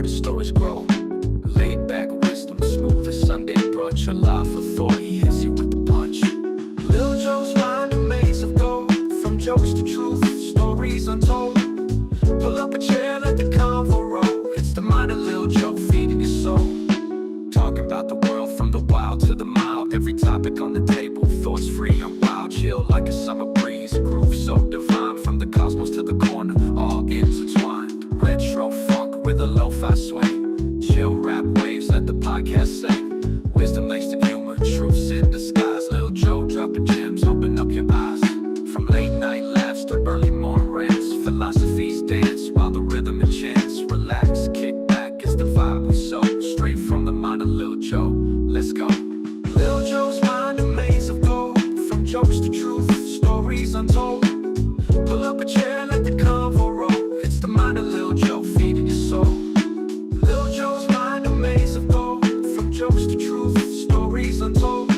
where the stories grow. Laid back wisdom, smooth as Sunday brunch. A life of thought, he hits you with the punch. Lil Joe's mind a maze of gold. From jokes to truth, stories untold. Pull up a chair, let the convo roll. It's the mind of Lil Joe, feeding your soul. Talking about the world from the wild to the mild. Every topic on the table, thoughts free and wild. Chill like a summer breeze, groove so divine. From the cosmos to the corner, all intertwined. Retro funk with a lo-fi sway. Chill rap waves, let the podcast sing. Wisdom laced in humor, truths in disguise. Lil Joe dropping gems, open up your eyes. From late night laughs to early morning rants. Philosophies dance while the rhythm enchants. Relax, kick back, it's the vibe we sow. Straight from the mind of Lil Joe, let's go. Lil Joe's mind a maze of gold. From jokes to truth, stories untold. Pull up a chair, let the convo roll. It's the mind of Lil Joe, feeding your soul. Lil Joe's mind a maze of gold. From jokes to truth, stories untold.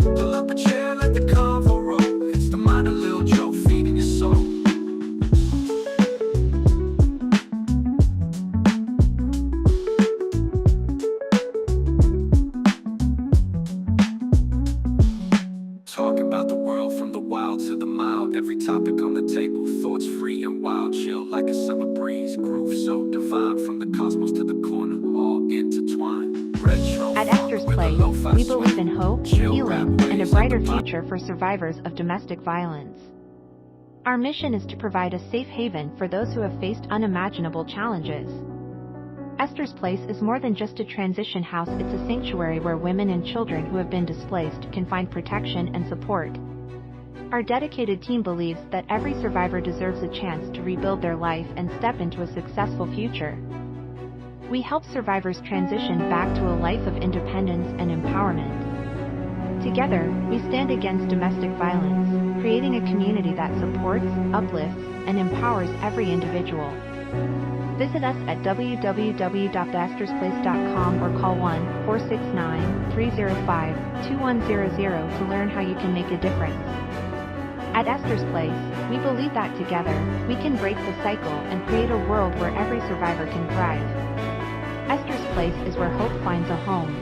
Pull up a chair, let the convo roll. It's the mind of Lil Joe, feeding your soul. Talking about the world from the wild to the mild. Every topic on the table, thoughts free and wild. Chill like a summer breeze, groove so divine. From the cosmos to the corner, all intertwined. Retro At funk Esther's with a Place, lo-fi we sway. believe in hope, Chill healing, rap and a waves, brighter let the future for survivors of domestic violence. Our mission is to provide a safe haven for those who have faced unimaginable challenges. Esther's Place is more than just a transition house, it's a sanctuary where women and children who have been displaced can find protection and support. Our dedicated team believes that every survivor deserves a chance to rebuild their life and step into a successful future. We help survivors transition back to a life of independence and empowerment. Together, we stand against domestic violence, creating a community that supports, uplifts, and empowers every individual. Visit us at www.theestersplace.com or call 1-469-305-2100 to learn how you can make a difference. At Esther's Place, we believe that together, we can break the cycle and create a world where every survivor can thrive. Esther's Place is where hope finds a home.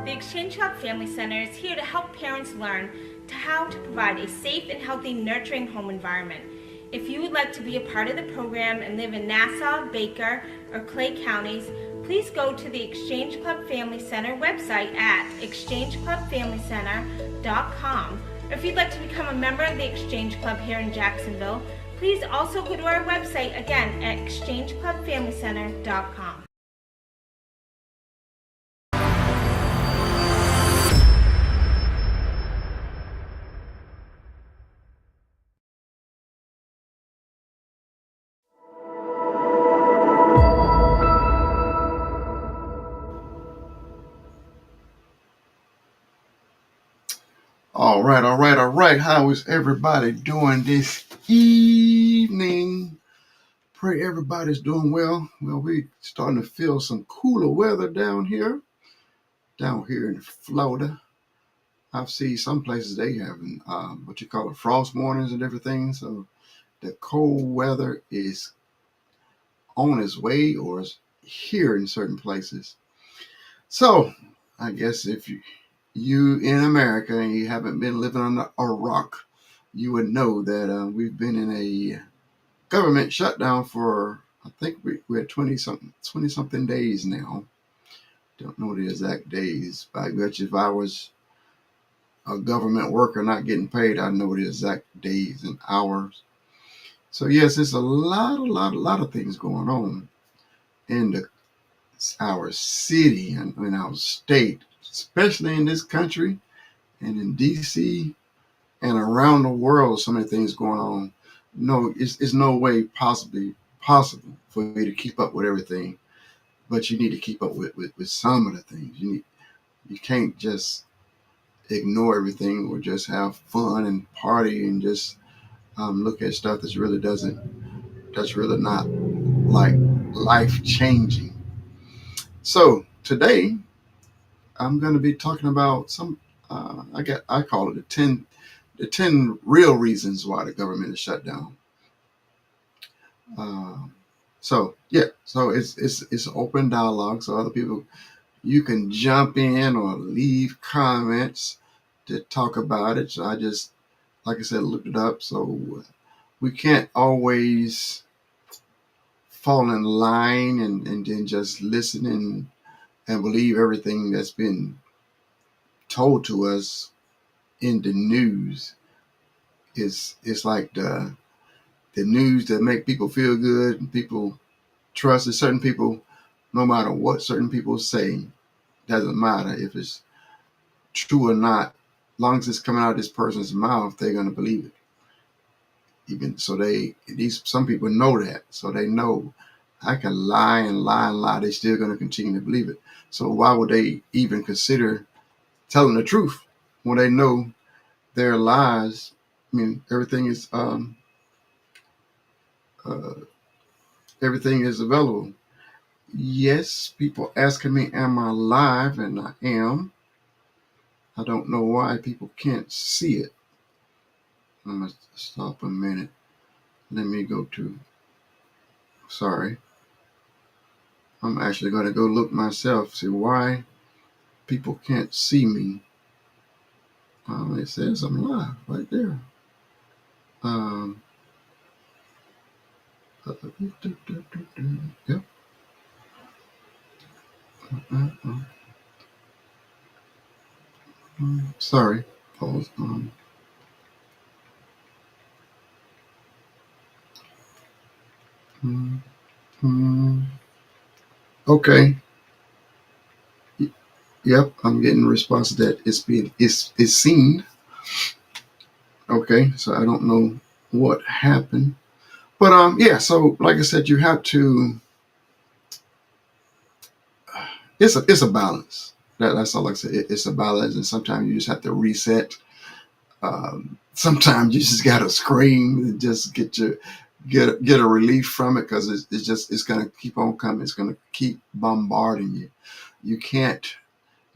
The Exchange Club Family Center is here to help parents learn how to provide a safe and healthy, nurturing home environment. If you would like to be a part of the program and live in Nassau, Baker, or Clay counties, please go to the Exchange Club Family Center website at exchangeclubfamilycenter.com. Or if you'd like to become a member of the Exchange Club here in Jacksonville, please also go to our website again at exchangeclubfamilycenter.com. All right. How is everybody doing this evening? Pray everybody's doing well. Well, we're starting to feel some cooler weather down here in Florida. I've seen some places they having what you call it, frost warnings and everything. So the cold weather is on its way or is here in certain places. So I guess if you in America and you haven't been living under a rock, you would know that we've been in a government shutdown for, I think we're 20 something days now. Don't know the exact days, but I bet you if I was a government worker not getting paid, I know the exact days and hours. So yes, it's a lot of things going on in our city and in our state, especially in this country and in DC and around the world. So many things going on. No, it's no way possible for you to keep up with everything, but you need to keep up with some of the things. You can't just ignore everything or just have fun and party and just look at stuff that's really not like life changing. So today I'm going to be talking about some. I call it the ten real reasons why the government is shut down. Um, so yeah, so it's open dialogue. So other people, you can jump in or leave comments to talk about it. So I just, like I said, looked it up. So we can't always fall in line and then just listen and believe everything that's been told to us in the news. It's like the news that make people feel good and people trust. Certain people, no matter what certain people say, doesn't matter if it's true or not. As long as it's coming out of this person's mouth, they're gonna believe it. Even so, these some people know that, so they know I can lie and lie and lie. They're still gonna continue to believe it. So why would they even consider telling the truth when they know their lies? I mean, uh, everything is available. Yes, people asking me, am I live? And I am. I don't know why people can't see it. I'm gonna stop a minute. Let me go to. Sorry, I'm actually gonna go look myself. See why people can't see me. It says I'm live right there. Um, yep. Uh, sorry. Pause. Mm, mm. Okay. Yep. I'm getting a response that it's seen. Okay. So I don't know what happened, but yeah. So like I said, you have to. It's a balance. That's all. Like I said, it's a balance, and sometimes you just have to reset. Sometimes you just gotta scream and just get a relief from it because it's gonna keep on coming. It's gonna keep bombarding you. You can't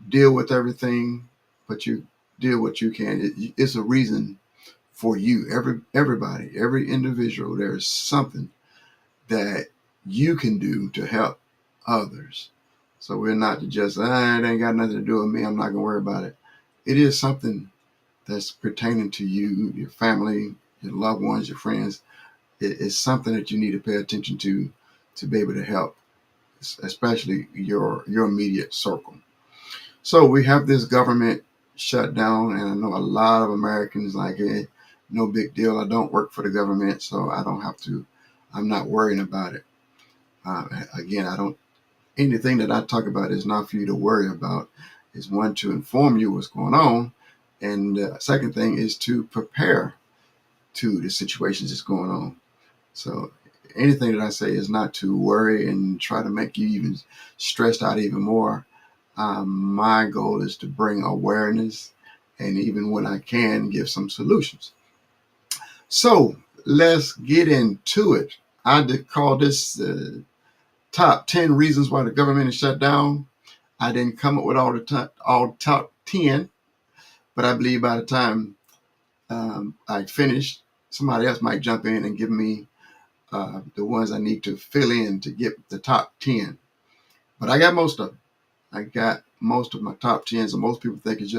deal with everything, but you deal what you can. It's a reason for you. Everybody, every individual. There's something that you can do to help others. So we're not just it ain't got nothing to do with me. I'm not gonna worry about it. It is something that's pertaining to you, your family, your loved ones, your friends. It's something that you need to pay attention to be able to help, especially your immediate circle. So we have this government shutdown, and I know a lot of Americans like it. No big deal. I don't work for the government, so I don't have to. I'm not worrying about it. Again, I don't. Anything that I talk about is not for you to worry about. Is one to inform you what's going on, and second thing is to prepare to the situations that's going on. So anything that I say is not to worry and try to make you even stressed out even more. My goal is to bring awareness and even when I can give some solutions. So let's get into it. I did call this top 10 reasons why the government is shut down. I didn't come up with all top 10, but I believe by the time I finish, somebody else might jump in and give me the ones I need to fill in to get the top 10. But I got most of them. I got most of my top 10s, and most people think it's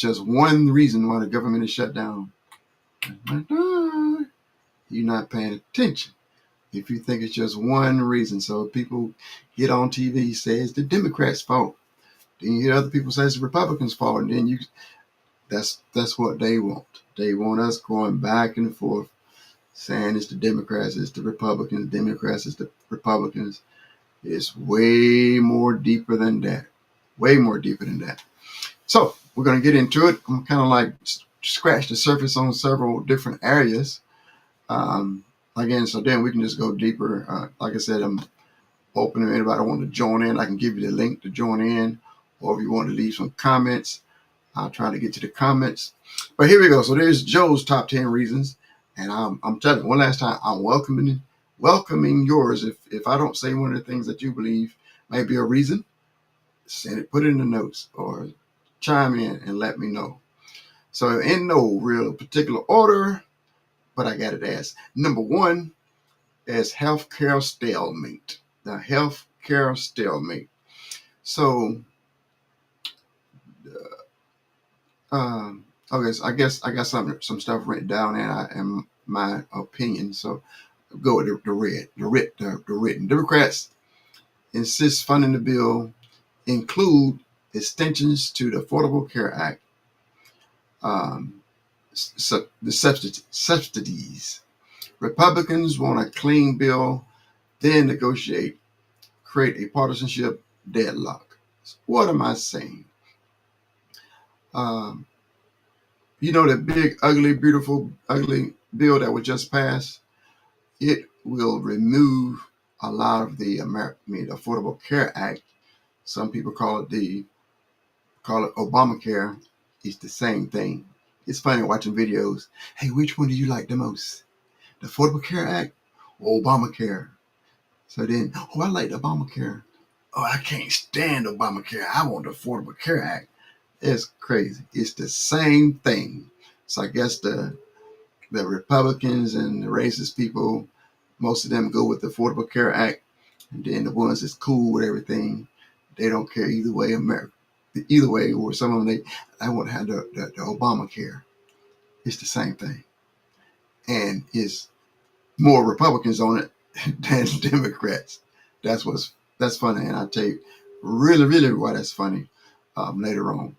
just one reason why the government is shut down. You're not paying attention if you think it's just one reason. So people get on TV, say it's the Democrats' fault. Then you hear other people say it's the Republicans' fault, and then that's what they want. They want us going back and forth saying it's the Democrats, it's the Republicans, Democrats, it's the Republicans. It's way more deeper than that. Way more deeper than that. So we're going to get into it. I'm kind of like scratch the surface on several different areas. Again, so then we can just go deeper. Like I said, I'm open to anybody want to join in. I can give you the link to join in, or if you want to leave some comments, I'll try to get to the comments. But here we go. So there's Joe's top 10 reasons, and I'm telling you one last time, I'm welcoming yours. If I don't say one of the things that you believe may be a reason, send it, put it in the notes, or chime in and let me know. So in no real particular order, but I got it as number one is healthcare stalemate. The healthcare stalemate. So, okay, so I got some stuff written down, and my opinion. So go with the written. Democrats insist funding the bill include extensions to the Affordable Care Act, the subsidies. Republicans want a clean bill, then negotiate, create a partisanship deadlock. What am I saying? Um, the big, ugly, beautiful, ugly bill that was just passed, it will remove a lot of the Affordable Care Act. Some people call it Obamacare. It's the same thing. It's funny watching videos. Hey, which one do you like the most? The Affordable Care Act or Obamacare? So then, I like the Obamacare. Oh, I can't stand Obamacare. I want the Affordable Care Act. It's crazy. It's the same thing. So I guess the Republicans and the racist people, most of them go with the Affordable Care Act, and then the ones that's cool with everything, they don't care either way. Either way, or some of them I want to have the Obamacare. It's the same thing, and it's more Republicans on it than Democrats. That's funny, and I'll tell you really, really why that's funny later on.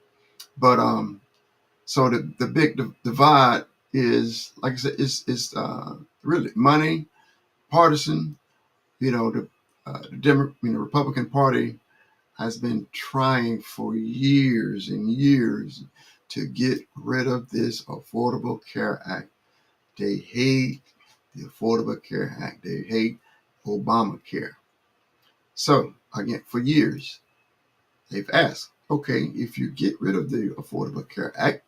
But so the big divide is, like I said, is really money, partisan. The Republican Party has been trying for years and years to get rid of this Affordable Care Act. They hate the Affordable Care Act. They hate Obamacare. So again, for years, they've asked, okay, if you get rid of the Affordable Care Act,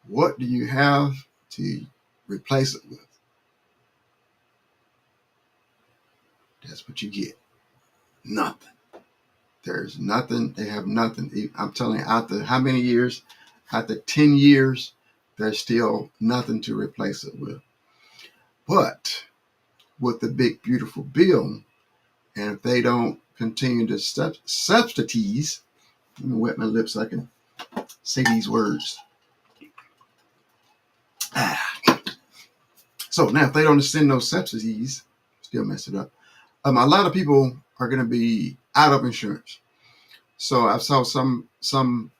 what do you have to replace it with? That's what you get. Nothing. There's nothing. They have nothing. I'm telling you, after how many years? After 10 years, there's still nothing to replace it with. But with the big, beautiful bill, and if they don't continue to subsidies, let me wet my lips so I can say these words. So now, if they don't extend those subsidies, still mess it up. A lot of people are going to be out of insurance. So I saw some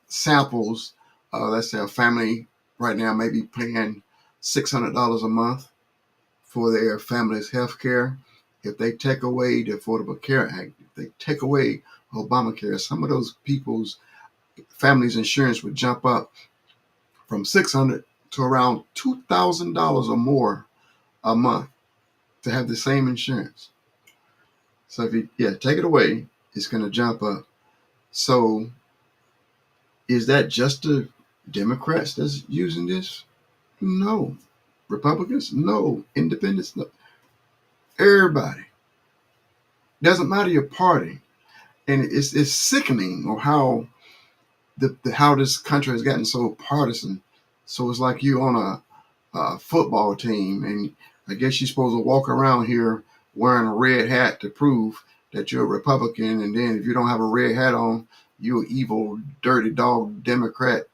samples. Let's say a family right now may be paying $600 a month for their family's health care. If they take away the Affordable Care Act, if they take away Obamacare, some of those people's families' insurance would jump up from $600 to around $2,000 or more a month to have the same insurance. So if you take it away, it's going to jump up. So is that just the Democrats that's using this? No. Republicans? No. Independents? No. Everybody. Doesn't matter your party. And it's sickening or how how this country has gotten so partisan. So it's like you on a football team, and I guess you're supposed to walk around here wearing a red hat to prove that you're a Republican. And then if you don't have a red hat on, you're an evil, dirty dog Democrat.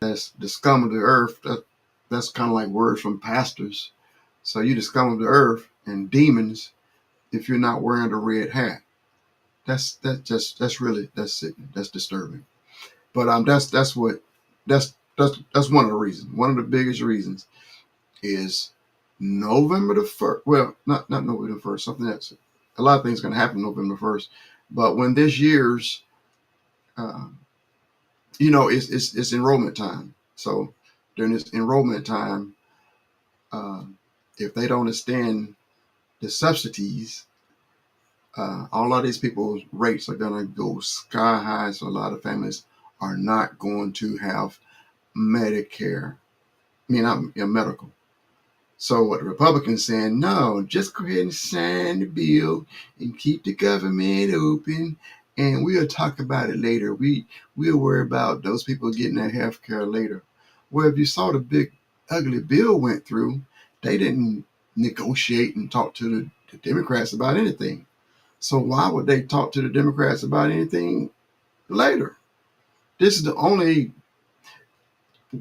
That's the scum of the earth. That's kind of like words from pastors. So you're the scum of the earth and demons if you're not wearing the red hat. That's sickening. That's disturbing. But that's one of the reasons. One of the biggest reasons is November the 1st. Well, not November the 1st. Something else. A lot of things going to happen November 1st. But when this year's, it's enrollment time. So during this enrollment time, if they don't extend the subsidies, all of these people's rates are going to go sky high. So a lot of families are not going to have Medicare. Not medical. So what the Republicans saying, no, just go ahead and sign the bill and keep the government open And we'll talk about it later. We'll worry about those people getting their health care later. Well, if you saw the big ugly bill went through, they didn't negotiate and talk to the Democrats about anything. So why would they talk to the Democrats about anything later? This is the only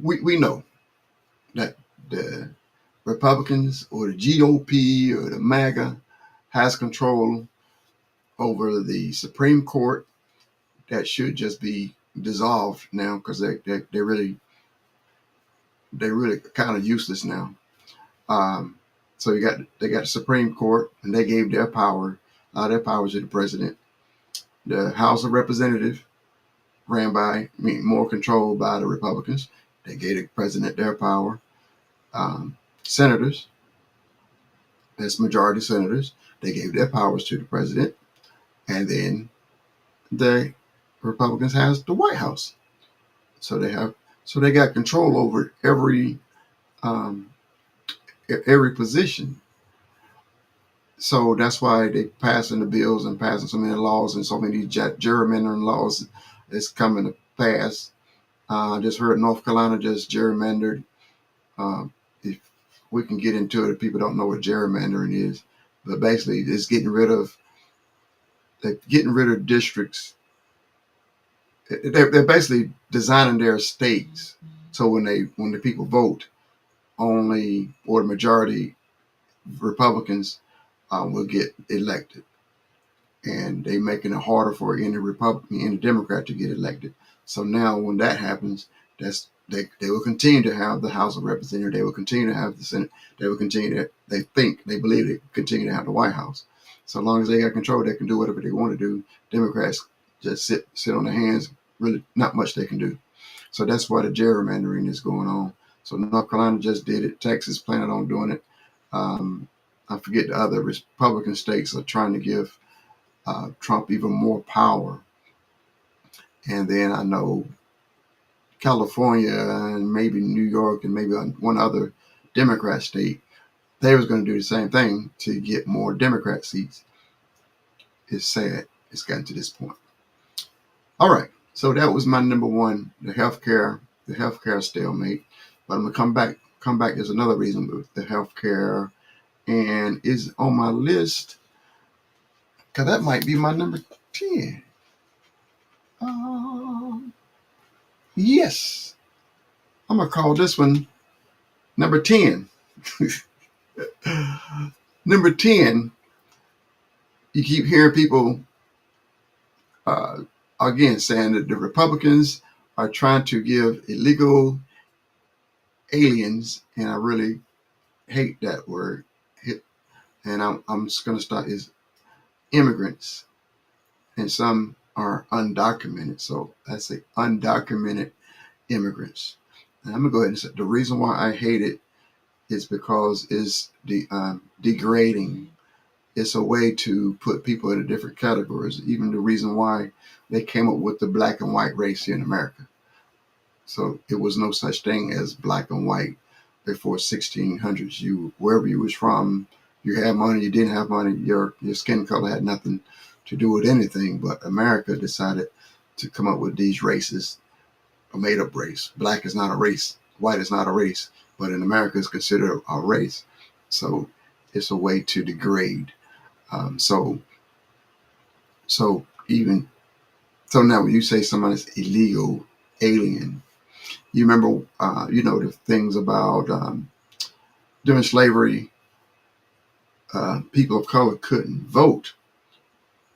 we know that the Republicans or the GOP or the MAGA has control over the Supreme Court. That should just be dissolved now because they're really kind of useless now. So they got the Supreme Court, and they gave their power, their powers to the president. The House of Representatives more controlled by the Republicans. They gave the president their power. Senators, that's majority senators, they gave their powers to the president, and then the Republicans has the White House. So they got control over um, every position. So that's why they passing the bills and passing so many laws and so many gerrymandering laws is coming to pass. I just heard North Carolina just gerrymandered. If we can get into it, if people don't know what gerrymandering is, but basically it's getting rid of districts. They're basically designing their states so when the people vote, only or the majority Republicans will get elected, and they making it harder for any Republican, any Democrat to get elected. So now when that happens, they will continue to have the House of Representatives. They will continue to have the Senate. They will continue to they believe they continue to have the White House. So long as they got control, they can do whatever they want to do. Democrats just sit on their hands. Really, not much they can do. So that's why the gerrymandering is going on. So North Carolina just did it. Texas planning on doing it. I forget the other Republican states are trying to give Trump even more power. And then I know California and maybe New York and maybe one other Democrat state, they was going to do the same thing to get more Democrat seats. It's sad it's gotten to this point. All right. So that was my number one, the healthcare stalemate. But I'm gonna come back. There's another reason with the healthcare, and is on my list because that might be my number 10. Yes, I'm gonna call this one number 10. Number 10. You keep hearing people uh, again saying that the Republicans are trying to give illegal aliens, and I really hate that word. And I'm just going to start is immigrants, and some are undocumented. So I say undocumented immigrants. And I'm gonna go ahead and say the reason why I hate it is because it's degrading. It's a way to put people into different categories. Even the reason why they came up with the black and white race here in America. So it was no such thing as black and white before 1600s. Wherever you was from, you had money, you didn't have money, your skin color had nothing to do with anything. But America decided to come up with these races, a made up race. Black is not a race, white is not a race, but in America it's considered a race. So it's a way to degrade. So now when you say somebody's illegal alien, you remember, the things about during slavery, people of color couldn't vote,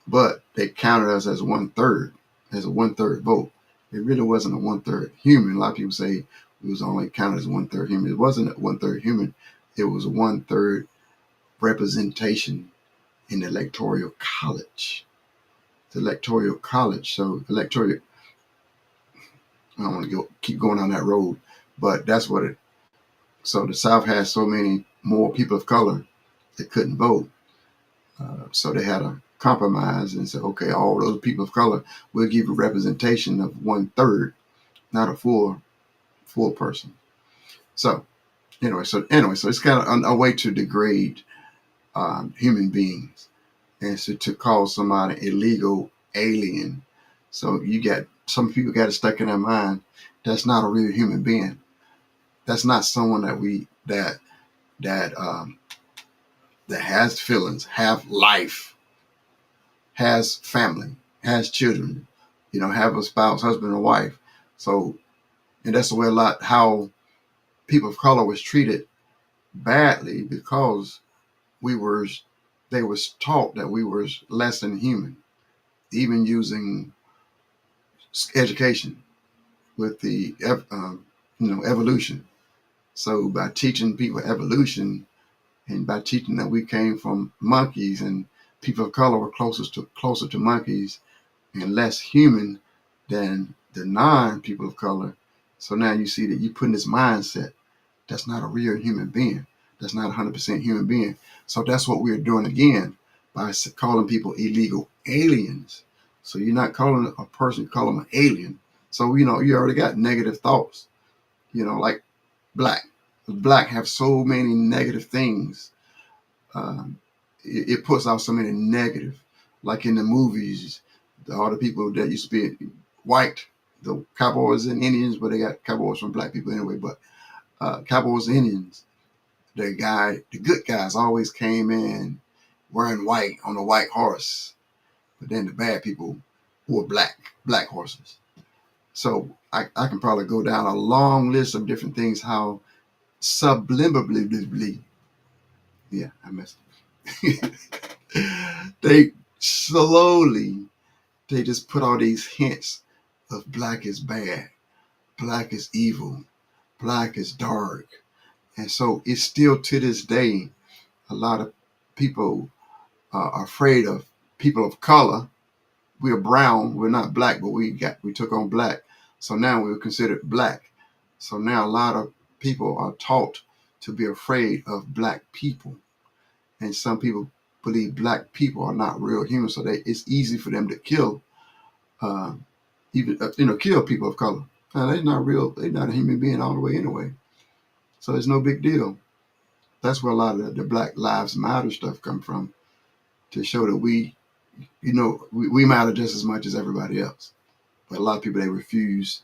but they counted us as a 1/3 vote. It really wasn't a 1/3 human. A lot of people say it was only counted as 1/3 human. It wasn't a 1/3 human. It was a 1/3 representation in the electoral college. The electoral college. So electoral. I don't want to keep going on that road, but that's what it. So the South has so many more people of color that couldn't vote. So they had a compromise and said, okay, all those people of color will give you representation of 1/3, not a full person. So so it's kind of a way to degrade human beings, and so to call somebody illegal alien. So you got some people got it stuck in their mind. That's not a real human being. That's not someone that that has feelings, have life, has family, has children, have a spouse, husband or wife. So, and that's the way a lot how people of color was treated badly because we were, they was taught that we were less than human, even using education with the, evolution. So by teaching people evolution and by teaching that we came from monkeys and people of color were closer to monkeys and less human than the non-people of color. So now you see that you put in this mindset that's not a real human being. That's not 100% human being. So that's what we're doing again by calling people illegal aliens. So you're not calling a person, you call them an alien. So, you already got negative thoughts, like black. Black have so many negative things. It puts out so many negative, like in the movies, all the people that used to be white, the cowboys and Indians, but they got cowboys from black people anyway, but cowboys and Indians, the good guys always came in wearing white on a white horse, but then the bad people wore black horses. So I can probably go down a long list of different things how subliminally, yeah, I messed up. They slowly, they just put all these hints of black is bad, black is evil, black is dark. And so it's still to this day, a lot of people are afraid of people of color. We're brown, we're not black, but we took on black. So now we're considered black. So now a lot of people are taught to be afraid of black people. And some people believe black people are not real humans. So it's easy for them to kill, uh, kill people of color. They're not real. They're not a human being all the way anyway. So it's no big deal. That's where a lot of the Black Lives Matter stuff come from, to show that we matter just as much as everybody else. But a lot of people, they refuse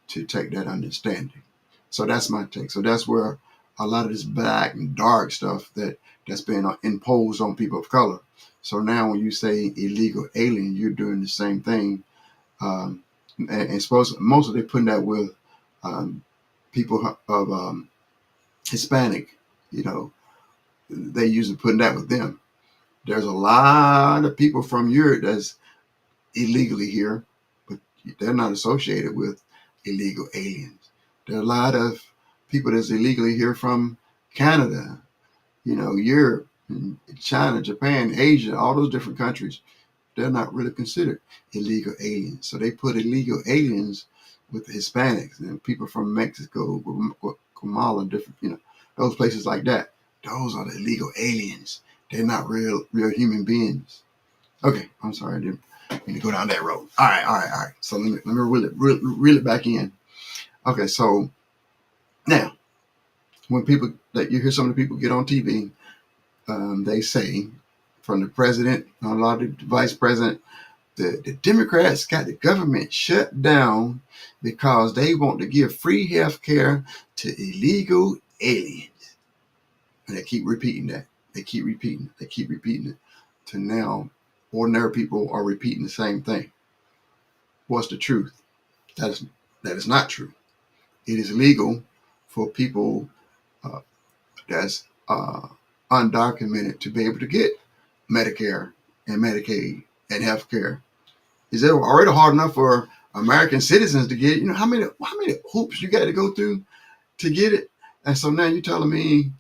to take that understanding. So that's my take. So that's where a lot of this black and dark stuff that's been imposed on people of color. So now when you say illegal alien, you're doing the same thing. And suppose most they putting that with people of Hispanic, they usually putting that with them. There's a lot of people from Europe that's illegally here, but they're not associated with illegal aliens. There are a lot of people that's illegally here from Canada, Europe, China, Japan, Asia, all those different countries. They're not really considered illegal aliens. So they put illegal aliens with the Hispanics and people from Mexico, Guatemala, different, those places like that. Those are the illegal aliens. They're not real human beings. Okay, I'm sorry, I didn't mean to go down that road. All right. So let me reel it back in. Okay, so now when you hear some of the people get on TV, they say from the president, a lot of the vice president, the Democrats got the government shut down because they want to give free health care to illegal aliens. And they keep repeating that. They keep repeating it. To now, ordinary people are repeating the same thing. What's the truth? That is not true. It is legal for people that's undocumented to be able to get Medicare and Medicaid and health care. Is it already hard enough for American citizens to get it? How many hoops you got to go through to get it? And so now you're telling me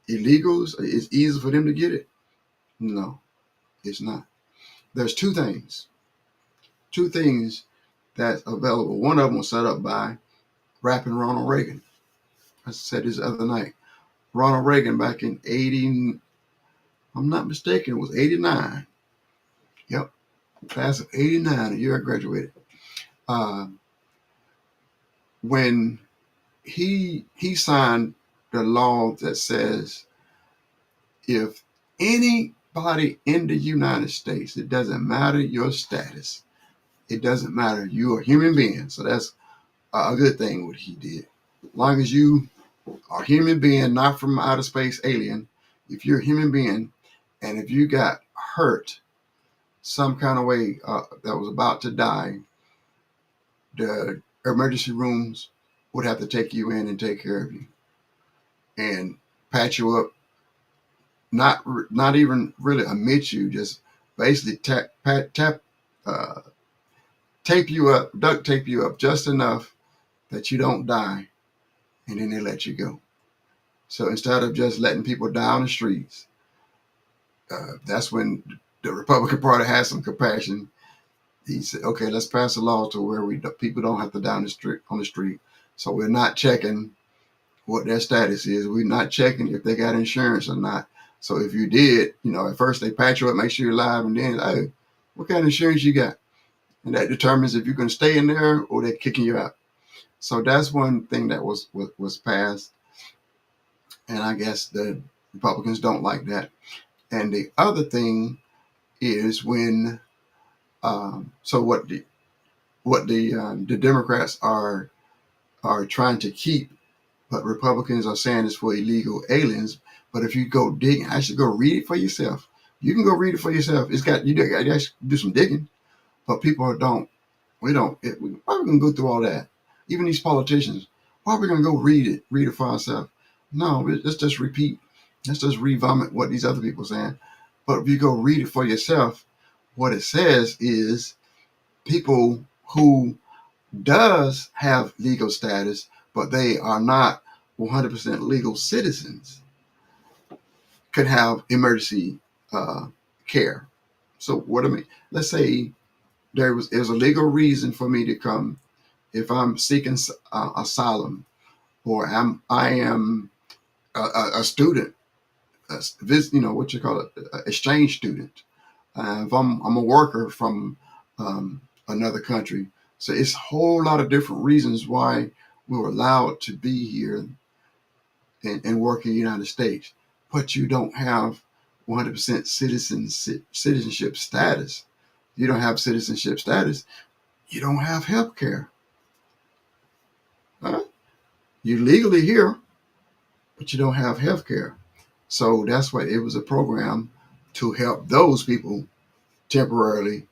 illegals, it's easy for them to get it? No, it's not. There's two things that's available. One of them was set up by rapping Ronald Reagan. I said this the other night. Ronald Reagan back in 80, I'm not mistaken, it was 89. Yep, class of 89, the year I graduated. When he signed the law that says if any Everybody in the United States, it doesn't matter your status. It doesn't matter. You're a human being. So that's a good thing what he did. As long as you are a human being, not from outer space alien, if you're a human being and if you got hurt some kind of way that was about to die, the emergency rooms would have to take you in and take care of you and patch you up. Not even really admit you, just basically uh, tape you up, duct tape you up just enough that you don't die, and then they let you go. So instead of just letting people die on the streets, that's when the Republican Party has some compassion. He said, "Okay, let's pass a law to where people don't have to die on the street. So we're not checking what their status is. We're not checking if they got insurance or not. So if you did, at first they patch you up, make sure you're alive, and then, hey, what kind of insurance you got? And that determines if you're going to stay in there or they're kicking you out." So that's one thing that was passed, and I guess the Republicans don't like that. And the other thing is when, so what the Democrats are trying to keep, but Republicans are saying is for illegal aliens. But if you go digging, I should go read it for yourself. You can go read it for yourself. You got to do some digging, but people don't. We don't. Why are we gonna go through all that? Even these politicians, why are we gonna go read it for ourselves? No, let's just repeat. Let's just re-vomit what these other people are saying. But if you go read it for yourself, what it says is people who does have legal status, but they are not 100% legal citizens, could have emergency care. So what I mean, let's say there's a legal reason for me to come if I'm seeking asylum, or I am a student, what you call it, exchange student. If I'm a worker from another country. So it's a whole lot of different reasons why we were allowed to be here and work in the United States, but you don't have 100% citizenship status. You don't have citizenship status. You don't have health care. Huh? You're legally here, but you don't have health care. So that's why it was a program to help those people temporarily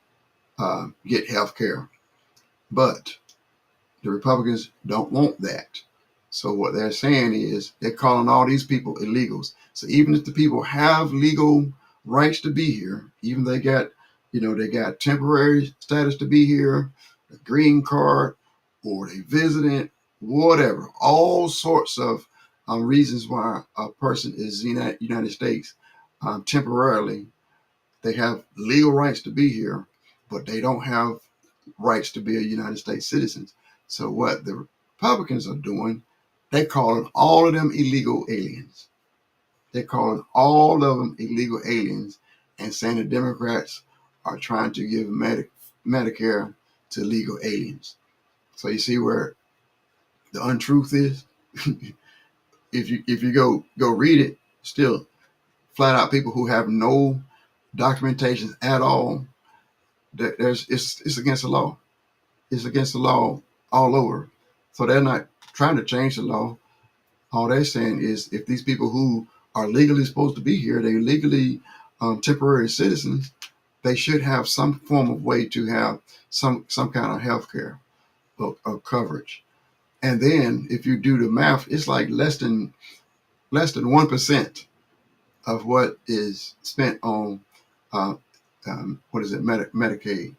get health care. But the Republicans don't want that. So what they're saying is they're calling all these people illegals. So even if the people have legal rights to be here, even they got temporary status to be here, a green card, or they visited, whatever, all sorts of reasons why a person is in the United States temporarily. They have legal rights to be here, but they don't have rights to be a United States citizen. So what the Republicans are doing, they're calling all of them illegal aliens. They're calling all of them illegal aliens and saying the Democrats are trying to give Medicare to legal aliens. So you see where the untruth is? if you go read it, still flat out people who have no documentation at all, it's against the law. It's against the law all over. So they're not trying to change the law. All they're saying is if these people who are legally supposed to be here, they're legally temporary citizens, they should have some form of way to have some kind of health care or coverage. And then if you do the math, it's like less than 1% of what is spent on what is it, Medicaid,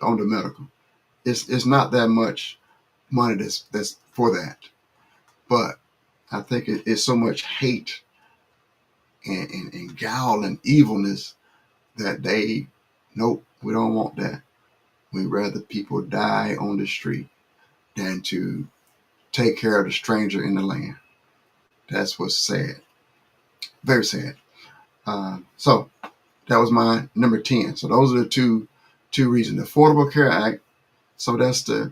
on the medical. It's not that much money that's for that. But I think it's so much hate and gall and evilness that nope, we don't want that. We'd rather people die on the street than to take care of the stranger in the land. That's what's sad. Very sad. So that was my number 10. So those are the two reasons. The Affordable Care Act. So that's the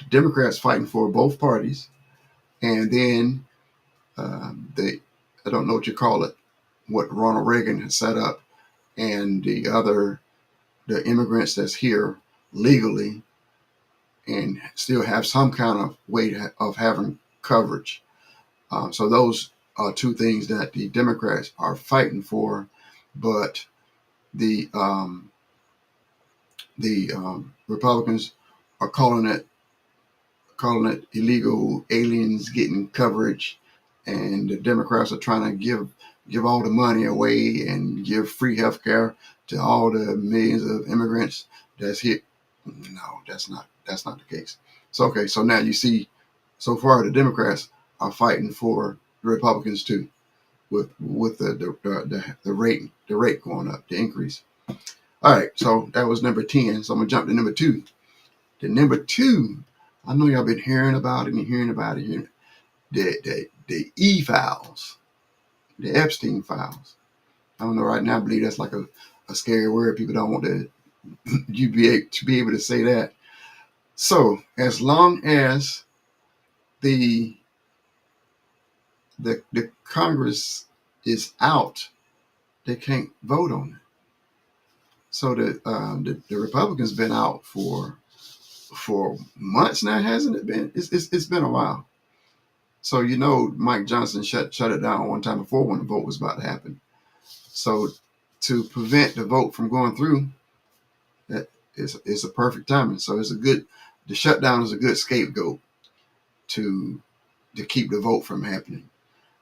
Democrats fighting for both parties. And then I don't know what you call it, what Ronald Reagan has set up, and the immigrants that's here legally and still have some kind of way of having coverage. So those are two things that the Democrats are fighting for, but the Republicans are calling it illegal aliens getting coverage, and the Democrats are trying to give all the money away and give free health care to all the millions of immigrants that's here. No, that's not the case. So okay, so now you see, so far the Democrats are fighting for the Republicans too, with the rate going up, the increase. All right, so that was number 10. So I'm gonna jump to number 2. The number 2, I know y'all been hearing about it and hearing about it. The E files, the Epstein files. I don't know. Right now, I believe that's like a scary word. People don't want to be able to say that. So as long as the the Congress is out, they can't vote on it. So the Republicans been out for months now, hasn't it been? It's been a while. So Mike Johnson shut it down one time before when the vote was about to happen. So to prevent the vote from going through, that is a perfect timing. So the shutdown is a good scapegoat to keep the vote from happening.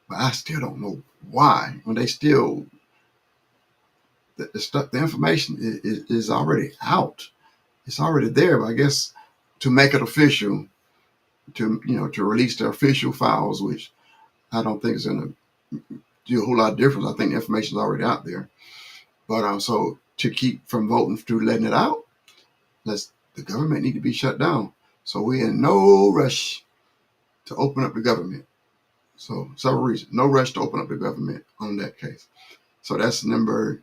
But I still don't know why when they still the stuff, the information is already out. It's already there. But I guess to make it official, to release the official files, which I don't think is going to do a whole lot of difference. I think the information is already out there. But so to keep from voting to letting it out, the government need to be shut down. So we're in no rush to open up the government. So several reasons. No rush to open up the government on that case. So that's number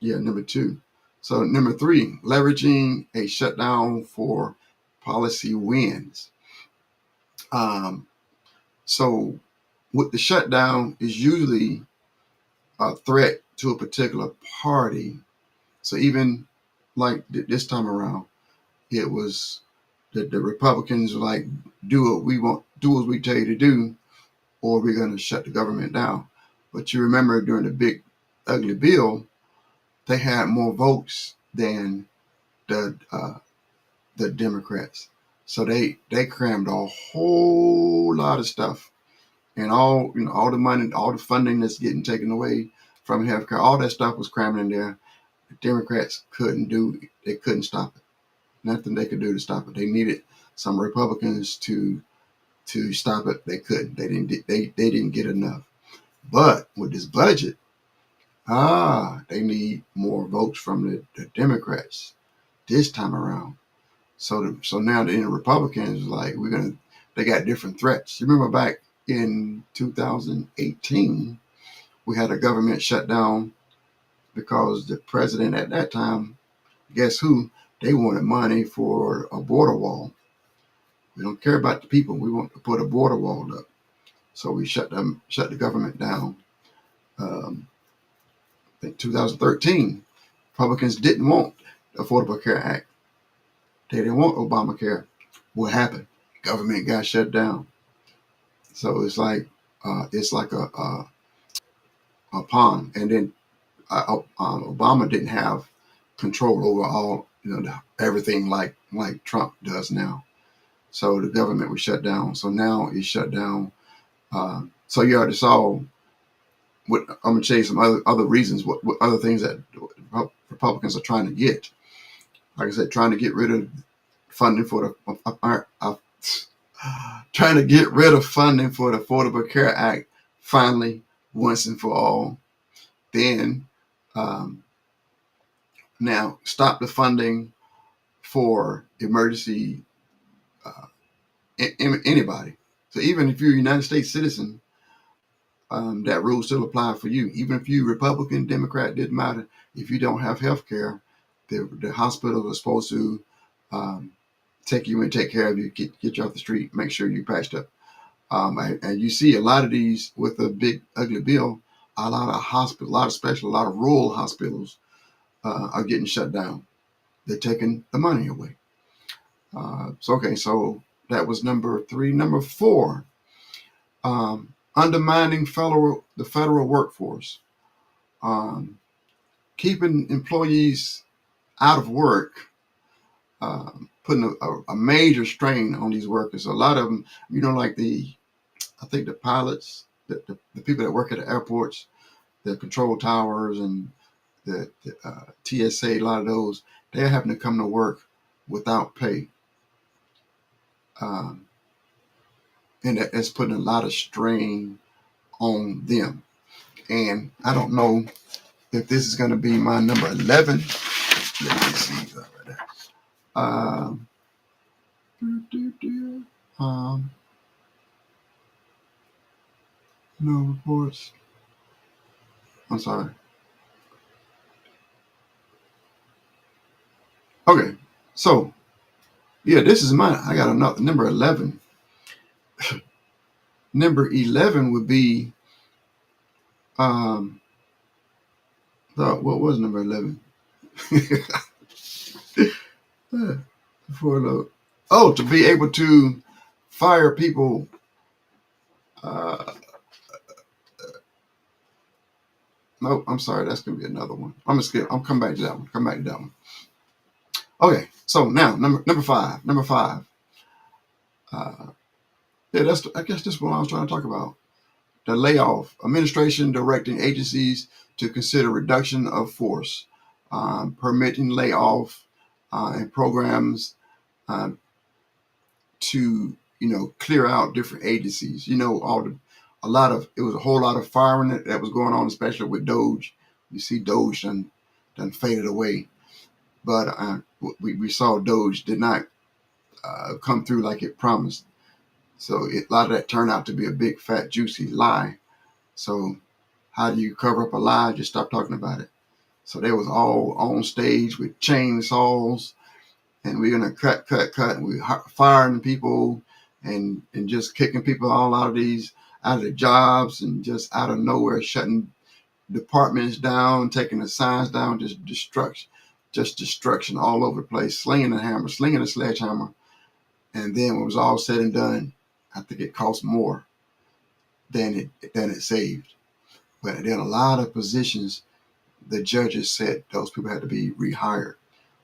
2. So number 3, leveraging a shutdown for policy wins. So with the shutdown is usually a threat to a particular party. So even like this time around, it was the Republicans were like, do what we want, do what we tell you to do, or we're going to shut the government down. But you remember during the big ugly bill, they had more votes than the Democrats. So they crammed a whole lot of stuff, and all the money, all the funding that's getting taken away from healthcare, all that stuff was crammed in there. The Democrats they couldn't stop it. Nothing they could do to stop it. They needed some Republicans to stop it. They couldn't. They didn't get enough. But with this budget, they need more votes from the Democrats this time around. So now the Republicans like they got different threats. You remember back in 2018, we had a government shutdown because the president at that time, guess who? They wanted money for a border wall. We don't care about the people. We want to put a border wall up. So we shut the government down. I think 2013, Republicans didn't want the Affordable Care Act. They didn't want Obamacare. What happened? Government got shut down. So it's like a pond. And then Obama didn't have control over all everything like Trump does now. So the government was shut down. So now it's shut down. So you already saw. I'm gonna tell you some other reasons. What other things that Republicans are trying to get? Like I said, trying to get rid of funding for trying to get rid of funding for the Affordable Care Act finally, once and for all. Then now stop the funding for emergency anybody. So even if you're a United States citizen, that rule still apply for you. Even if you Republican, Democrat, didn't matter. If you don't have health care, the hospital is supposed to take you and take care of you, get you off the street, make sure you patched up. And you see a lot of these with a big ugly bill a lot of hospitals, a lot of special, a lot of rural hospitals are getting shut down. They're taking the money away. So that was number 3. Number 4, undermining the federal workforce, keeping employees out of work, putting a major strain on these workers. A lot of them, like I think the pilots, the people that work at the airports, the control towers, and the TSA, a lot of those, they're having to come to work without pay. Um, and that's putting a lot of strain on them. And I don't know if this is going to be my number 11. Let me see. Right there. Um, um, no reports. I'm sorry. Okay. So, yeah, this is mine. I got another number 11. Number 11 would be, what was number 11? To be able to fire people. No, I'm sorry. That's going to be another one. I'm going to skip. I'm coming back to that one. Okay. So now number 5. Number 5. Yeah, I guess this is what I was trying to talk about. The layoff. Administration directing agencies to consider reduction of force, permitting layoff, and programs to clear out different agencies. It was a whole lot of firing that was going on, especially with Doge. You see Doge done faded away, but we saw Doge did not come through like it promised. So a lot of that turned out to be a big fat juicy lie. So how do you cover up a lie? Just stop talking about it. So they was all on stage with chainsaws, and we're gonna cut, and we firing people, and just kicking people all out of their jobs, and just out of nowhere shutting departments down, taking the signs down, just destruction all over the place, slinging a sledgehammer, and then when it was all said and done, I think it cost more than it saved. But then a lot of positions, the judges said those people had to be rehired.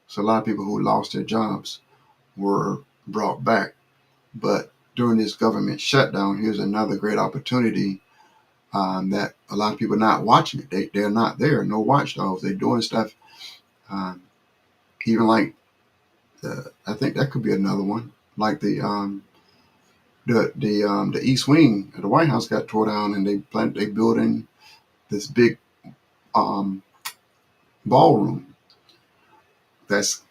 So a lot of people who lost their jobs were brought back. But during this government shutdown, here's another great opportunity that a lot of people are not watching it. They're not there. No watchdogs. They're doing stuff. Even like I think that could be another one. Like the East Wing of the White House got tore down, and they building this big ballroom that's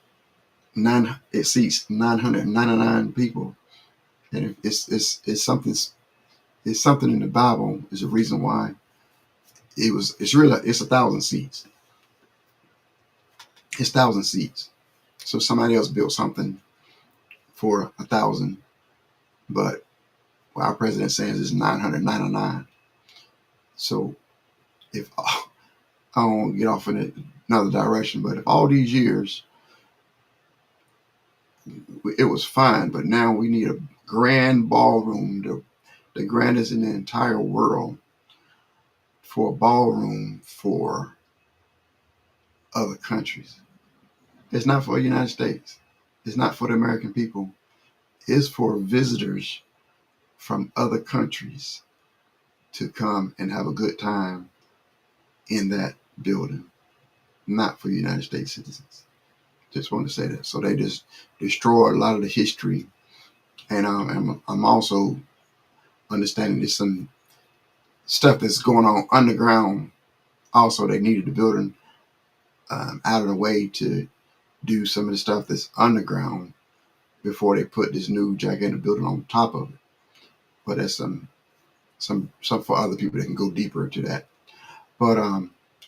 it seats 999 people, and it's something in the Bible is a reason why it's 1,000 seats. It's 1,000 seats. So somebody else built something for 1,000, but what our president says is 999. So if I don't get off in another direction, but if all these years it was fine, but now we need a grand ballroom, the grandest in the entire world, for a ballroom for other countries. It's not for the United States. It's not for the American people. It's for visitors from other countries to come and have a good time in that building, not for United States citizens. Just want to say that. So they just destroy a lot of the history. And I'm also understanding there's some stuff that's going on underground. Also, they needed the building out of the way to do some of the stuff that's underground before they put this new gigantic building on top of it. But that's some for other people that can go deeper into that. But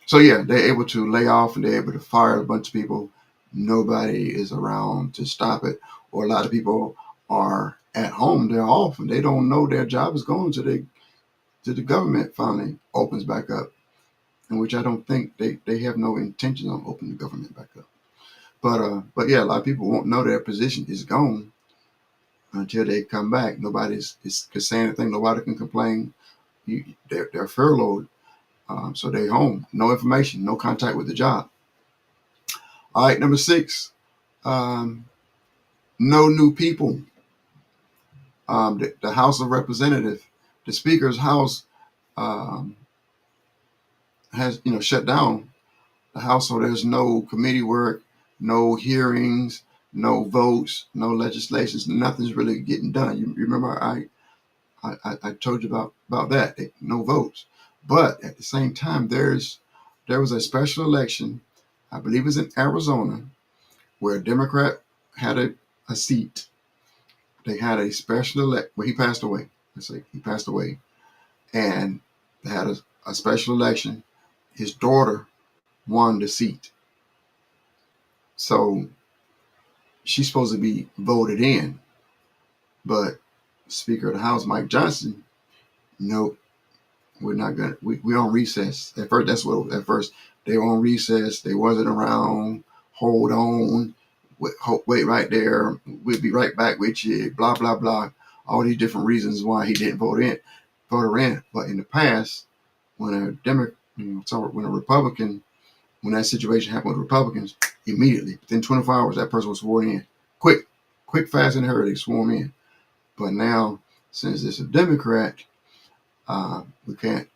so yeah, they're able to lay off and they're able to fire a bunch of people. Nobody is around to stop it, or a lot of people are at home. They're off and they don't know their job is going till the government finally opens back up. in which I don't think they have no intention on opening the government back up. But yeah, a lot of people won't know their position is gone until they come back. Nobody's can say anything. Nobody can complain. They're furloughed, so they're home. No information, no contact with the job. All right, number 6, um, no new people. The House of Representatives, the Speaker's house um, has shut down the House, so there's no committee work, no hearings, no votes, no legislations. Nothing's really getting done. You remember I told you about that. No votes, but at the same time, there was a special election. I believe it was in Arizona where a Democrat had a seat. They had a special elect. Well, he passed away. Let's say he passed away, and they had a special election. His daughter won the seat, so she's supposed to be voted in. But Speaker of the House, Mike Johnson, nope, we're not gonna. We're on recess. At first, that's what. At first, they were on recess. They wasn't around. Hold on. Wait right there. We'll be right back with you. Blah blah blah. All these different reasons why he didn't vote her in. But in the past, when a when a Republican, when that situation happened with Republicans, immediately within 24 hours, that person was sworn in. Quick, fast, and hurry, they swore him in. But now, since it's a Democrat, we can't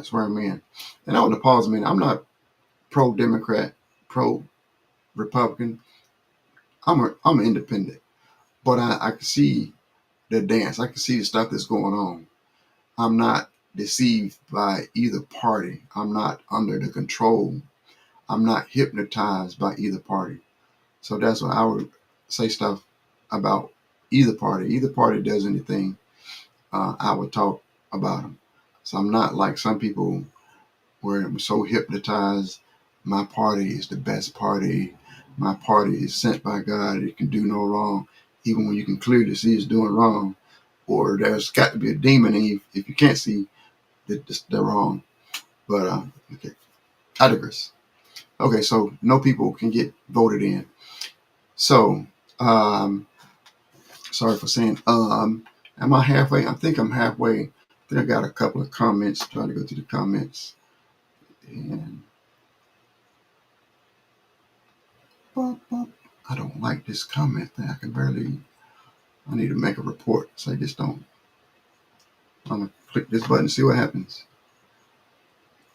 swear him in. And I want to pause a minute. I'm not pro-Democrat, pro-Republican. I'm an independent, but I can see the dance. I can see the stuff that's going on. I'm not deceived by either party. I'm not under the control. I'm not hypnotized by either party. So that's why I would say stuff about either party. Either party does anything, I would talk about them. So I'm not like some people where I'm so hypnotized. My party is the best party. My party is sent by God. It can do no wrong, even when you can clearly see it's doing wrong. Or there's got to be a demon in you if you can't see that they're wrong. But okay, I digress. Okay, so no people can get voted in. So, sorry for saying, am I halfway? I think I'm halfway. I think I got a couple of comments, trying to go through the comments. And I don't like this comment thing. I need to make a report. So I just don't. I'm going to click this button and see what happens.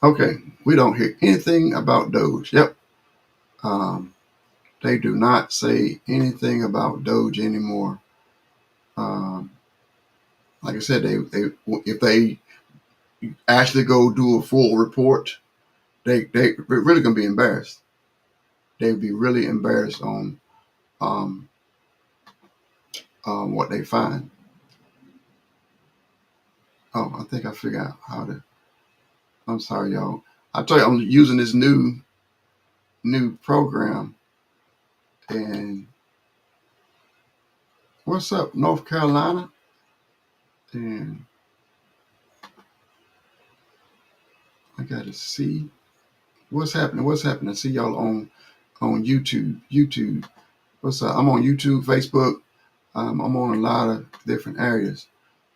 Okay, we don't hear anything about Doge. Yep. They do not say anything about Doge anymore. Like I said, if they actually go do a full report, they really gonna be embarrassed. They'd be really embarrassed on um, what they find. Oh, I think I figured out how to. I'm sorry, y'all. I tell you, I'm using this new program. And what's up, North Carolina? And I gotta see what's happening. I see y'all on YouTube. What's up? I'm on YouTube, Facebook. I'm on a lot of different areas.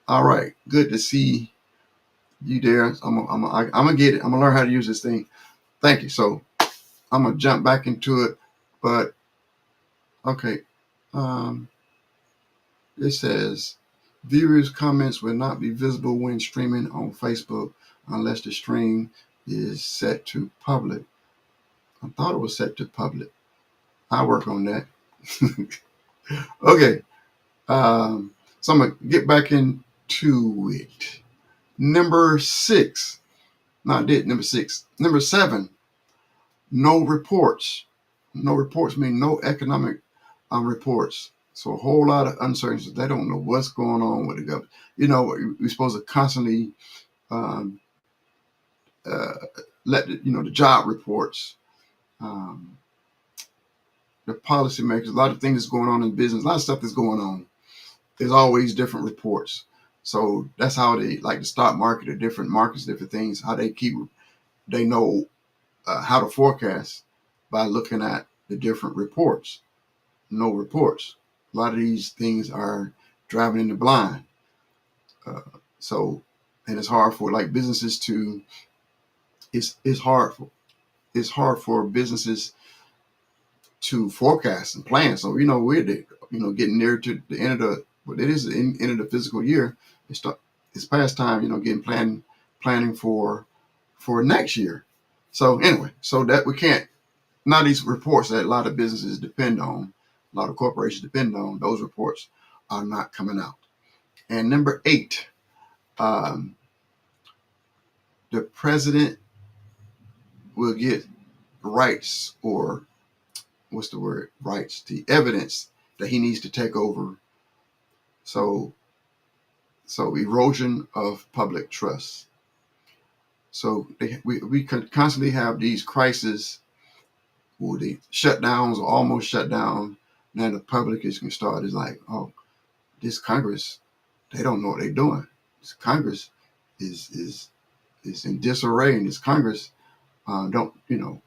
All right, good to see you there. I'm gonna get it. I'm gonna learn how to use this thing. Thank you. So I'm gonna jump back into it. But okay, it says viewers' comments will not be visible when streaming on Facebook unless the stream is set to public. I thought it was set to public. I'll work on that. Okay. So I'm going to get back into it. Number 6. Number 6. Number 7. No reports. No reports mean no economic reports. So a whole lot of uncertainty. They don't know what's going on with the government. We're supposed to constantly let the job reports, the policymakers, a lot of things that's going on in business, a lot of stuff that's going on. There's always different reports. So that's how they like the stock market or different markets, different things, how they keep they know how to forecast by looking at the different reports. No reports. A lot of these things are driving in the blind. Uh, so, and it's hard for like businesses to. It's hard for businesses to forecast and plan. So we're getting near to the end of the, but it is the end of the fiscal year. It's past time, getting planning for next year. So anyway, so that we can't, not these reports that a lot of businesses depend on, a lot of corporations depend on, those reports are not coming out. And number 8, um, the president will get rights, or what's the word? Rights, the evidence that he needs to take over. So erosion of public trust. So we could constantly have these crises, or the shutdowns, or almost shut down. Now the public is going to start is like, oh, this Congress, they don't know what they're doing. This Congress is in disarray, and this Congress don't. And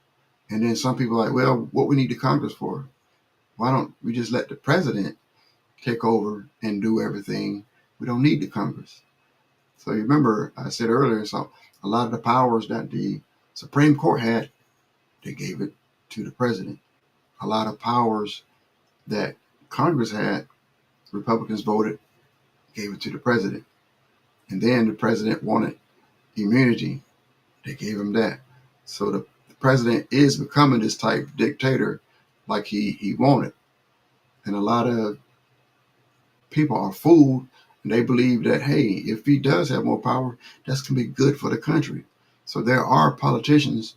then some people are like, well, what we need the Congress for? Why don't we just let the president take over and do everything? We don't need the Congress. So you remember I said earlier, so a lot of the powers that the Supreme Court had, they gave it to the president. A lot of powers that Congress had, Republicans voted, gave it to the president. And then the president wanted immunity. They gave him that. So the president is becoming this type of dictator like he wanted. And a lot of people are fooled, and they believe that, hey, if he does have more power, that's going to be good for the country. So there are politicians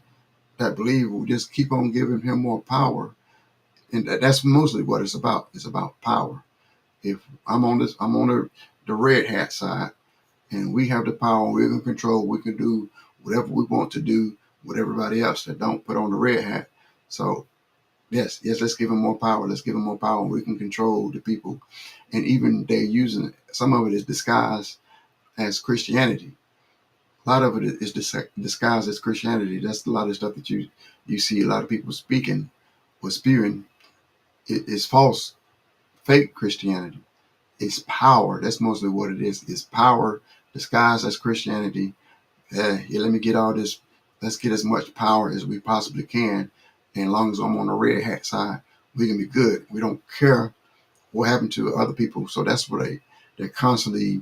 that believe we'll just keep on giving him more power. And that's mostly what it's about. It's about power. If I'm on the red hat side, and we have the power, we're in control, we can do whatever we want to do with everybody else that don't put on the red hat. So yes, let's give them more power. Let's give them more power. We can control the people. And even they're using it. Some of it is disguised as Christianity. A lot of it is disguised as Christianity. That's a lot of stuff that you see a lot of people speaking or spewing. It is false, fake Christianity. It's power. That's mostly what it is. It's power disguised as Christianity. Let me get all this. Let's get as much power as we possibly can. And as long as I'm on the red hat side, we can be good. We don't care what happened to other people. So that's what they're constantly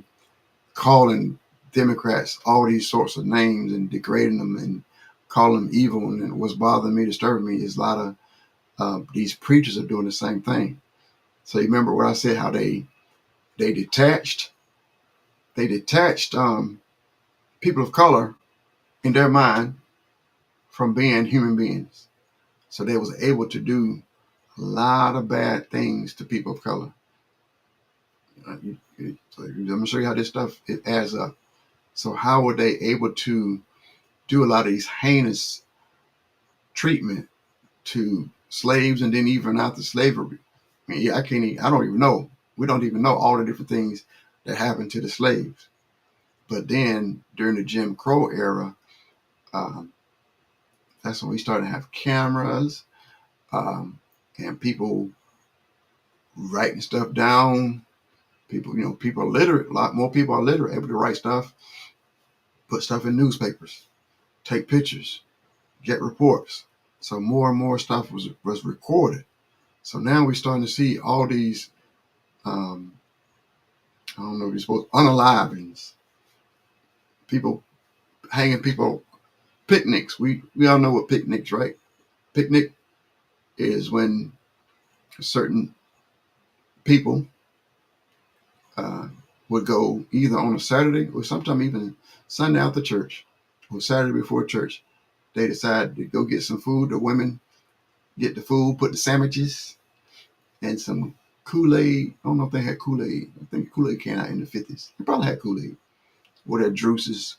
calling Democrats all these sorts of names and degrading them and calling them evil. And what's bothering me, disturbing me, is a lot of these preachers are doing the same thing. So you remember what I said, how they detached people of color in their mind from being human beings. So they was able to do a lot of bad things to people of color. So I'm going to show you how this stuff, it adds up. So how were they able to do a lot of these heinous treatment to slaves, and then even after slavery? I mean, I don't even know. We don't even know all the different things that happened to the slaves. But then during the Jim Crow era, that's when we started to have cameras, and people writing stuff down. People are literate. A lot more people are literate, able to write stuff, put stuff in newspapers, take pictures, get reports. So more and more stuff was recorded. So now we're starting to see all these, I don't know, these unalivings, people hanging people, picnics. We all know what picnics, right? Picnic is when certain people would go either on a Saturday or sometimes even Sunday after church or Saturday before church. They decide to go get some food. The women get the food, put the sandwiches and some Kool-Aid. I don't know if they had Kool-Aid. I think Kool-Aid came out in the 50s. They probably had Kool-Aid. Or their juices,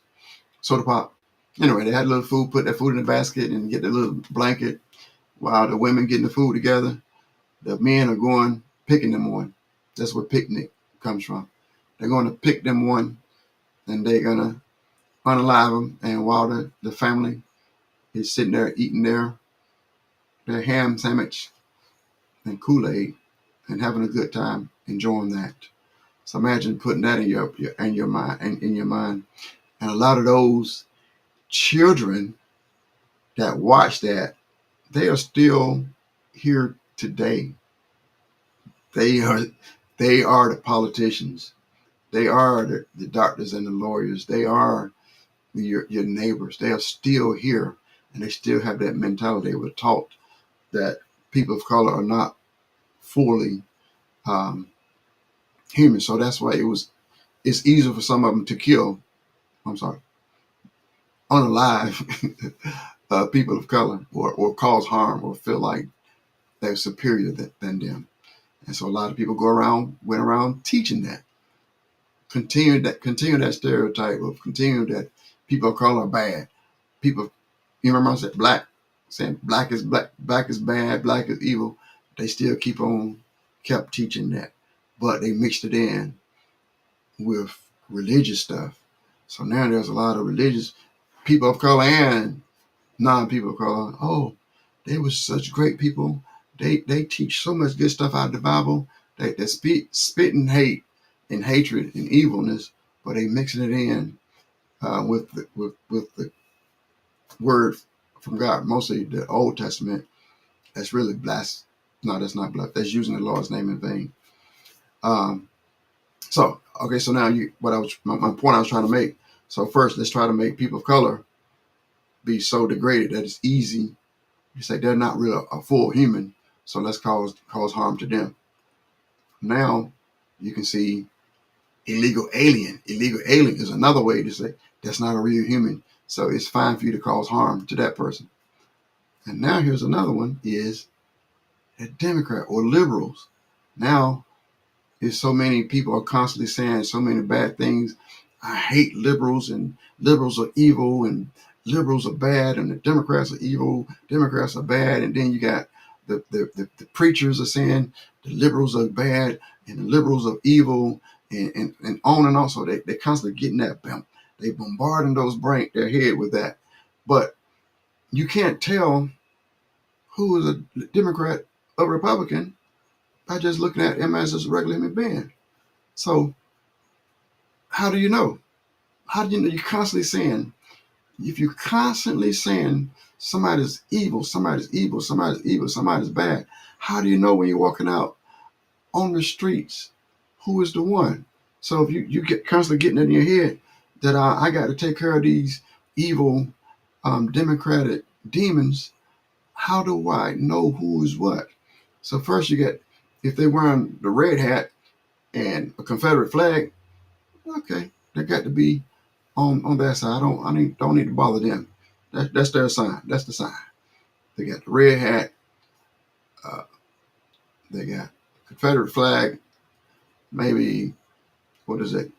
soda pop. Anyway, they had a little food, put their food in the basket and get the little blanket while the women getting the food together. The men are going picking them one. That's where picnic comes from. They're going to pick them one, and they're going to unalive them. And while the family is sitting there eating their ham sandwich and Kool-Aid and having a good time enjoying that. So imagine putting that in your mind. And a lot of those children that watch that, they are still here today. They are the politicians. They are the doctors and the lawyers. They are your neighbors. They are still here, and they still have that mentality. They were taught that people of color are not fully um, human. So that's why it's easier for some of them to kill. I'm sorry, unalive people of color, or cause harm, or feel like they're superior than them. And so a lot of people went around teaching that, continue that stereotype of continue that people of color are bad. People, you remember I said saying black is bad, black is evil. They still kept teaching that, but they mixed it in with religious stuff. So now there's a lot of religious people of color and non-people of color. Oh, they were such great people. They teach so much good stuff out of the Bible. They spit and hate and hatred and evilness, but they mixing it in with the word from God, mostly the Old Testament. That's really blast. No, that's not blast. That's using the Lord's name in vain. So okay, so now my point I was trying to make. So first, let's try to make people of color be so degraded that it's easy. You say they're not really a full human, so let's cause harm to them. Now you can see illegal alien. Illegal alien is another way to say that's not a real human. So it's fine for you to cause harm to that person. And now here's another one is a Democrat or liberals. Now there's so many people are constantly saying so many bad things. I hate liberals, and liberals are evil, and liberals are bad, and the Democrats are evil. Democrats are bad, and then you got the preachers are saying the liberals are bad and the liberals are evil, and on and on. So they're constantly getting that. They bombarding their head with that. But you can't tell who is a Democrat or Republican by just looking at him as a regular human being. So how do you know? How do you know? You're constantly saying, if you're constantly saying somebody's evil, somebody's evil, somebody's evil, somebody's bad, how do you know when you're walking out on the streets who is the one? So if you get constantly getting it in your head that I got to take care of these evil democratic demons, how do I know who is what? So first you get, if they're wearing the red hat and a Confederate flag, okay, they got to be on that side. I don't need to bother them. That's their sign. That's the sign. They got the red hat. They got Confederate flag. Maybe what is it?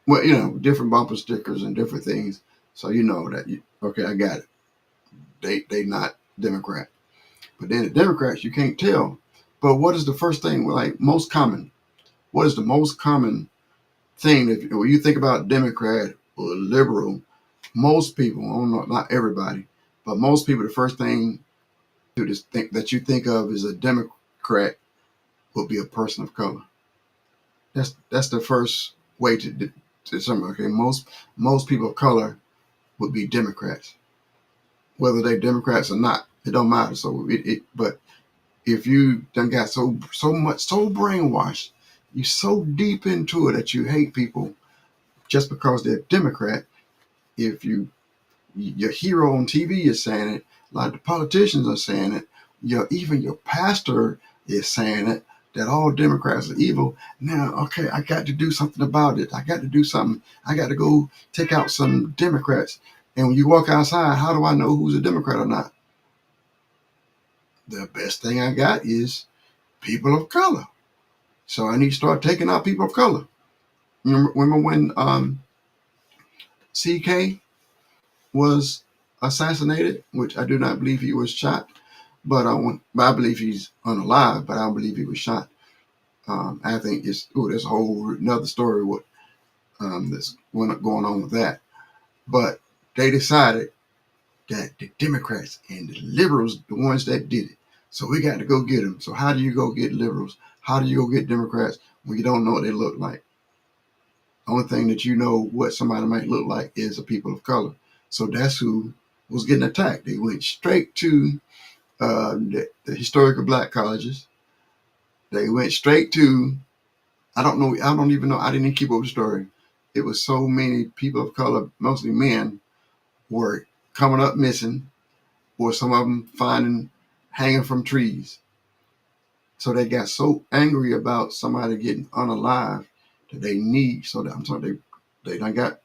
Well, different bumper stickers and different things. So you know that okay, I got it. They not Democrat. But then the Democrats, you can't tell. But what is the first thing? Like most common? What is the most common thing when you think about Democrat or liberal? Most people, I don't know, not everybody, but most people, the first thing that you think of as a Democrat will be a person of color. That's the first way to determine. Okay, most people of color would be Democrats, whether they Democrats or not. It don't matter. So but if you done got so brainwashed, you so deep into it that you hate people just because they're Democrat. If your hero on TV is saying it, a lot of the politicians are saying it, even your pastor is saying it, that all Democrats are evil. Now, okay, I got to do something about it. I got to do something. I got to go take out some Democrats. And when you walk outside, how do I know who's a Democrat or not? The best thing I got is people of color. So I need to start taking out people of color. Remember when CK was assassinated, which I do not believe he was shot, but I believe he's unalive, but I don't believe he was shot. I think there's a whole another story what that's going on with that. But they decided that the Democrats and the liberals, the ones that did it. So we got to go get them. So how do you go get liberals? How do you go get Democrats when you don't know what they look like? The only thing that you know what somebody might look like is a people of color. So that's who was getting attacked. They went straight to the historical black colleges. They went straight to, I don't know, I don't even know, I didn't even keep up with the story. It was so many people of color, mostly men, were coming up missing, or some of them finding hanging from trees. So they got so angry about somebody getting unalive that they need, so that I'm sorry, they done got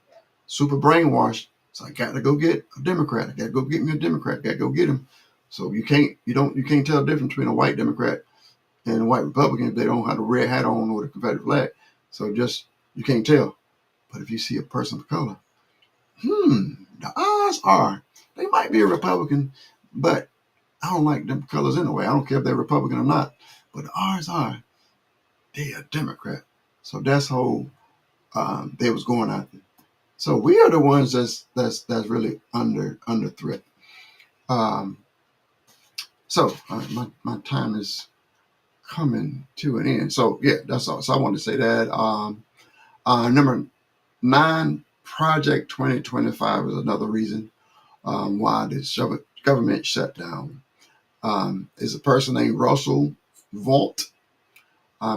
super brainwashed. So I got to go get a Democrat. I got to go get me a Democrat. I got to go get him. So you can't tell the difference between a white Democrat and a white Republican if they don't have a red hat on or the Confederate flag. So just, you can't tell. But if you see a person of color, the odds are they might be a Republican, but I don't like them colors anyway. I don't care if they're Republican or not. But the odds are they are Democrat. So that's how they was going after. So we are the ones that's really under threat. Um, my time is coming to an end. So yeah, that's all. So I wanted to say that. Number 9, Project 2025 is another reason why this government shut down. Is a person named Russell Vaught.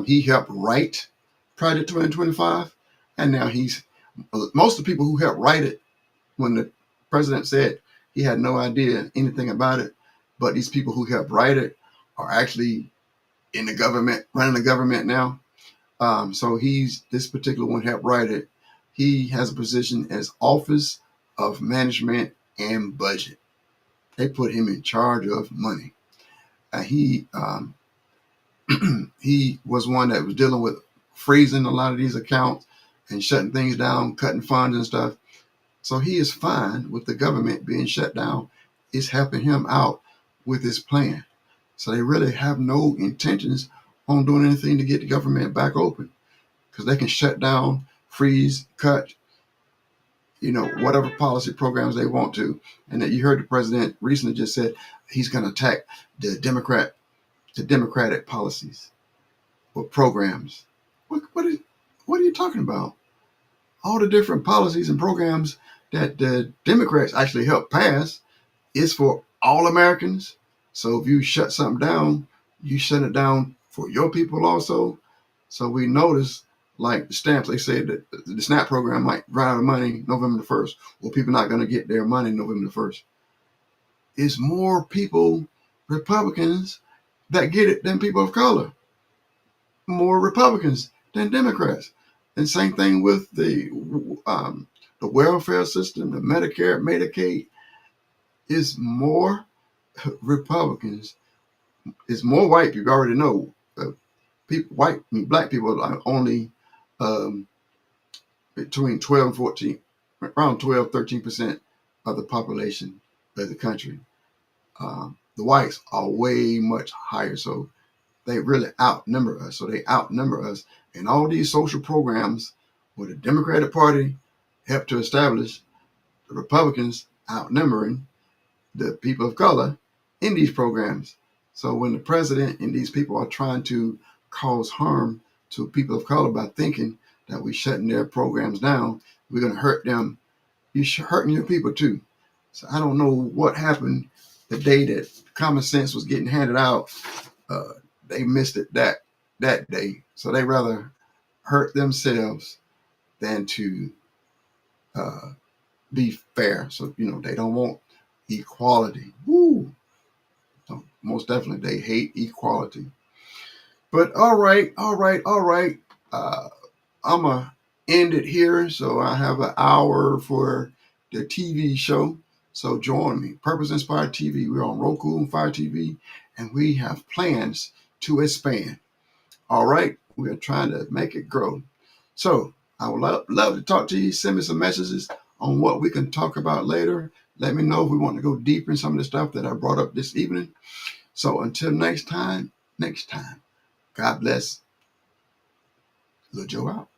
He helped write Project 2025, and now most of the people who helped write it when the president said he had no idea anything about it, but these people who helped write it are actually in the government, running the government now. So this particular one helped write it. He has a position as Office of Management and Budget. They put him in charge of money. He was one that was dealing with freezing a lot of these accounts and shutting things down, cutting funds and stuff. So he is fine with the government being shut down. It's helping him out with his plan. So they really have no intentions on doing anything to get the government back open, because they can shut down, freeze, cut, whatever policy programs they want to. And that you heard the president recently just said he's going to attack the Democratic policies or programs. What are you talking about? All the different policies and programs that the Democrats actually helped pass is for all Americans. So if you shut something down, you shut it down for your people also. So we notice, like the stamps, they say that the SNAP program might run out of money November the 1st. Well, people are not going to get their money November the 1st. It's more people, Republicans, that get it than people of color. More Republicans than Democrats. And same thing with the welfare system, the Medicare, Medicaid. Is more Republicans. It's more white people. You already know. Black people are only between 12 and 14, around 12, 13% of the population of the country. The whites are way much higher. So they really outnumber us. So they outnumber us. And all these social programs where the Democratic Party helped to establish, the Republicans outnumbering the people of color in these programs. So when the president and these people are trying to cause harm to people of color by thinking that we're shutting their programs down, we're going to hurt them. You're hurting your people too. So I don't know what happened the day that common sense was getting handed out. They missed it that day. So they rather hurt themselves than to be fair. So, they don't want equality. Woo. So most definitely they hate equality. But all right. I'm going to end it here. So I have an hour for the TV show. So join me. Purpose Inspired TV. We're on Roku and Fire TV, and we have plans to expand. All right. We're trying to make it grow. So I would love to talk to you. Send me some messages on what we can talk about later. Let me know if we want to go deeper in some of the stuff that I brought up this evening. So until next time, God bless. Lil Joe out.